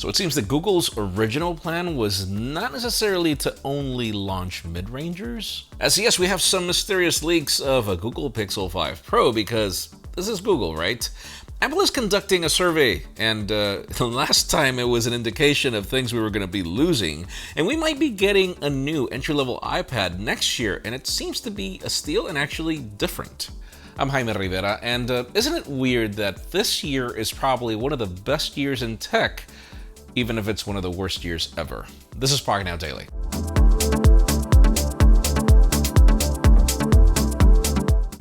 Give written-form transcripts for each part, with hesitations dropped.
So it seems that Google's original plan was not necessarily to only launch mid-rangers. As yes, we have some mysterious leaks of a Google Pixel 5 Pro because this is Google, right? Apple is conducting a survey, and the last time it was an indication of things we were going to be losing, and we might be getting a new entry-level iPad next year, and it seems to be a steal and actually different. I'm Jaime Rivera, and isn't it weird that this year is probably one of the best years in tech, even if it's one of the worst years ever? This is Pocketnow Daily.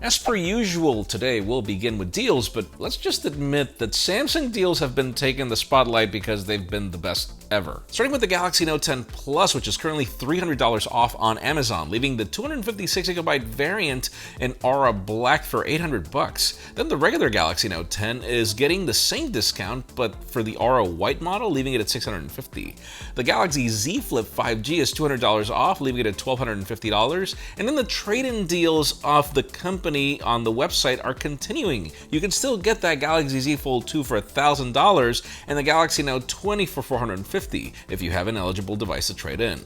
As per usual, today we'll begin with deals, but let's just admit that Samsung deals have been taking the spotlight because they've been the best ever. Starting with the Galaxy Note 10 Plus, which is currently $300 off on Amazon, leaving the 256GB variant in Aura Black for $800. Then the regular Galaxy Note 10 is getting the same discount, but for the Aura White model, leaving it at $650. The Galaxy Z Flip 5G is $200 off, leaving it at $1,250. And then the trade-in deals off the company on the website are continuing. You can still get that Galaxy Z Fold 2 for $1,000 and the Galaxy Note 20 for $450 if you have an eligible device to trade in.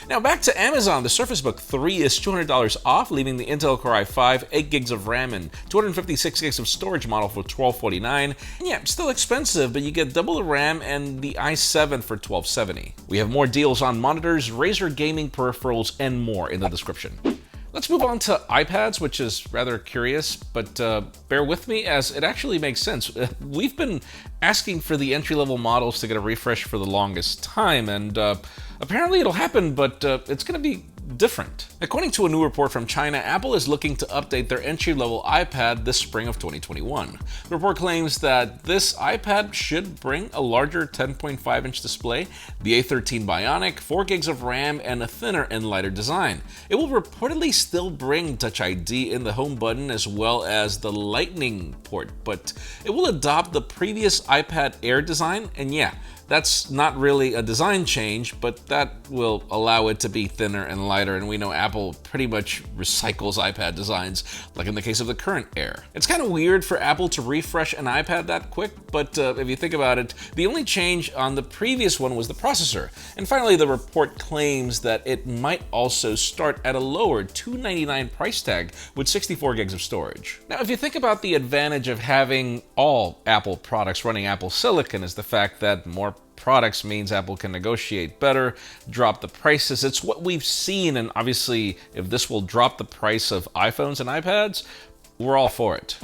Now back to Amazon, the Surface Book 3 is $200 off, leaving the Intel Core i5, 8GB of RAM, and 256GB of storage model for $1,249. And yeah, still expensive, but you get double the RAM and the i7 for $1,270. We have more deals on monitors, Razer gaming peripherals, and more in the description. Let's move on to iPads, which is rather curious, but bear with me as it actually makes sense. We've been asking for the entry-level models to get a refresh for the longest time, and apparently it'll happen, but it's going to be different. According to a new report from China, Apple is looking to update their entry-level iPad this spring of 2021. The report claims that this iPad should bring a larger 10.5-inch display, the A13 Bionic, 4GB of RAM, and a thinner and lighter design. It will reportedly still bring Touch ID in the home button as well as the Lightning port, but it will adopt the previous iPad Air design, and yeah, that's not really a design change, but that will allow it to be thinner and lighter, and we know Apple pretty much recycles iPad designs, like in the case of the current Air. It's kind of weird for Apple to refresh an iPad that quick, but if you think about it, the only change on the previous one was the processor. And finally, the report claims that it might also start at a lower $299 price tag with 64GB of storage. Now, if you think about the advantage of having all Apple products running Apple Silicon is the fact that more products means Apple can negotiate better, drop the prices. It's what we've seen, and obviously if this will drop the price of iPhones and iPads, we're all for it.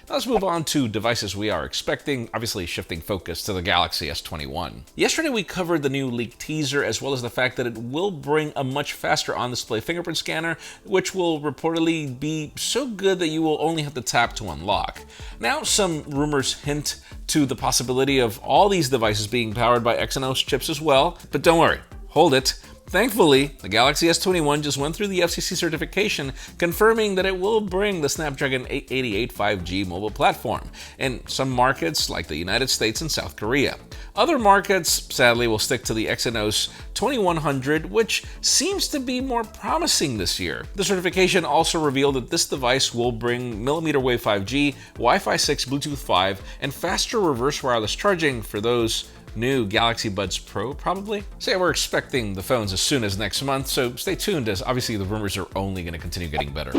Now let's move on to devices we are expecting, obviously shifting focus to the Galaxy S21. Yesterday we covered the new leaked teaser as well as the fact that it will bring a much faster on-display fingerprint scanner, which will reportedly be so good that you will only have to tap to unlock. Now some rumors hint to the possibility of all these devices being powered by Exynos chips as well, but don't worry, hold it. Thankfully, the Galaxy S21 just went through the FCC certification, confirming that it will bring the Snapdragon 888 5G mobile platform in some markets like the United States and South Korea. Other markets, sadly, will stick to the Exynos 2100, which seems to be more promising this year. The certification also revealed that this device will bring millimeter wave 5G, Wi-Fi 6, Bluetooth 5, and faster reverse wireless charging for those new Galaxy Buds Pro, probably. So yeah, we're expecting the phones as soon as next month, so stay tuned as obviously the rumors are only going to continue getting better.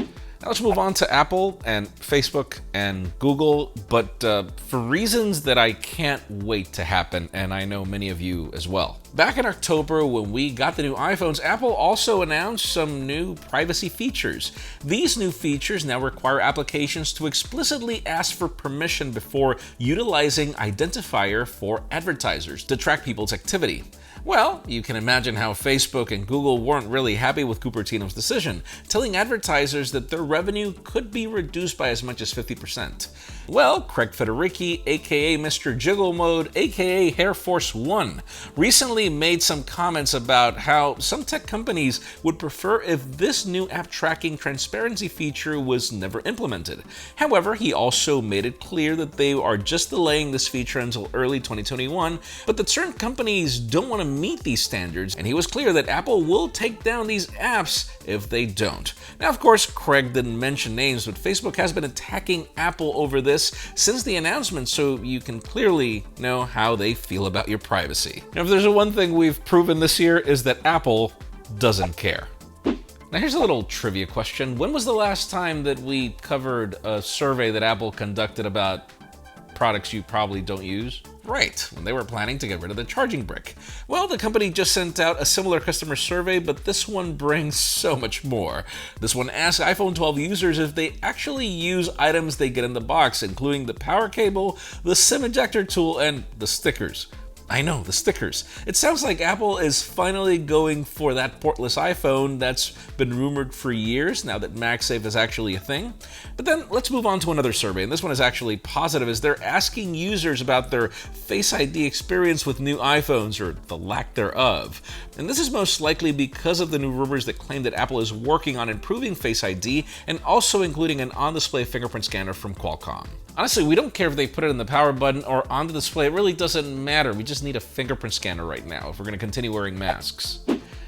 Now let's move on to Apple and Facebook and Google, but for reasons that I can't wait to happen, and I know many of you as well. Back in October, when we got the new iPhones, Apple also announced some new privacy features. These new features now require applications to explicitly ask for permission before utilizing identifier for advertisers to track people's activity. Well, you can imagine how Facebook and Google weren't really happy with Cupertino's decision, telling advertisers that their revenue could be reduced by as much as 50%. Well, Craig Federighi, aka Mr. Jiggle Mode, aka Air Force One, recently made some comments about how some tech companies would prefer if this new app tracking transparency feature was never implemented. However, he also made it clear that they are just delaying this feature until early 2021, but that certain companies don't want to meet these standards, and he was clear that Apple will take down these apps if they don't. Now, of course, Craig didn't mention names, but Facebook has been attacking Apple over this since the announcement, so you can clearly know how they feel about your privacy. Now, if there's one thing we've proven this year is that Apple doesn't care. Now here's a little trivia question. When was the last time that we covered a survey that Apple conducted about products you probably don't use? Right, when they were planning to get rid of the charging brick. Well, the company just sent out a similar customer survey, but this one brings so much more. This one asks iPhone 12 users if they actually use items they get in the box, including the power cable, the SIM ejector tool, and the stickers. I know, the stickers. It sounds like Apple is finally going for that portless iPhone that's been rumored for years now that MagSafe is actually a thing. But then let's move on to another survey, and this one is actually positive, as they're asking users about their Face ID experience with new iPhones, or the lack thereof. And this is most likely because of the new rumors that claim that Apple is working on improving Face ID and also including an on-display fingerprint scanner from Qualcomm. Honestly, we don't care if they put it in the power button or on the display. It really doesn't matter. We just need a fingerprint scanner right now if we're going to continue wearing masks.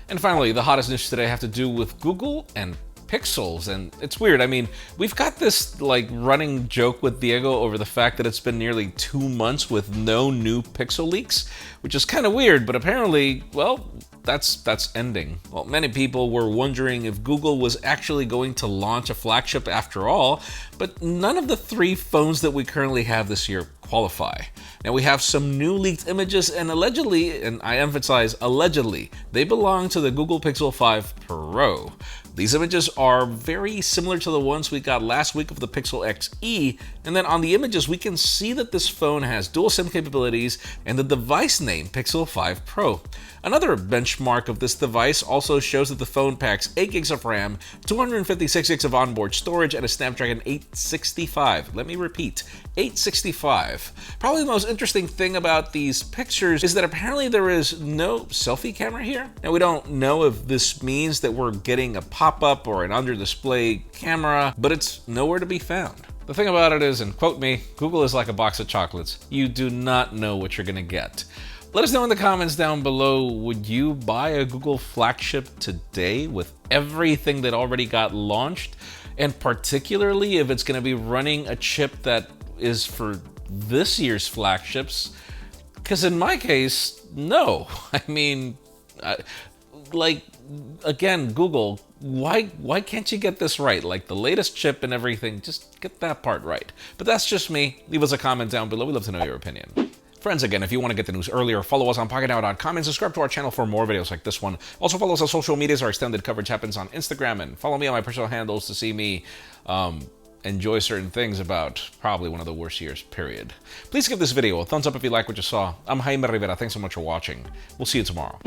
And finally, the hottest news today have to do with Google and Pixels, and it's weird. I mean, we've got this running joke with Diego over the fact that it's been nearly 2 months with no new Pixel leaks, which is kind of weird, but apparently, well, that's ending. Well, many people were wondering if Google was actually going to launch a flagship after all, but none of the 3 phones that we currently have this year qualify. Now, we have some new leaked images, and allegedly, and I emphasize allegedly, they belong to the Google Pixel 5 Pro. These images are very similar to the ones we got last week of the Pixel XE, and then on the images we can see that this phone has dual SIM capabilities and the device name Pixel 5 Pro. Another benchmark of this device also shows that the phone packs 8 gigs of RAM, 256 gigs of onboard storage, and a Snapdragon 865. Let me repeat, 865. Probably the most interesting thing about these pictures is that apparently there is no selfie camera here. Now, we don't know if this means that we're getting a pop-up or an under-display camera, but it's nowhere to be found. The thing about it is, and quote me, Google is like a box of chocolates. You do not know what you're gonna get. Let us know in the comments down below, would you buy a Google flagship today with everything that already got launched? And particularly if it's gonna be running a chip that is for this year's flagships? Because in my case, no. I mean, again, Google, why can't you get this right? Like the latest chip and everything, just get that part right. But that's just me. Leave us a comment down below. We'd love to know your opinion. Friends, again, if you want to get the news earlier, follow us on Pocketnow.com and subscribe to our channel for more videos like this one. Also follow us on social medias. Our extended coverage happens on Instagram, and follow me on my personal handles to see me enjoy certain things about probably one of the worst years, period. Please give this video a thumbs up if you like what you saw. I'm Jaime Rivera. Thanks so much for watching. We'll see you tomorrow.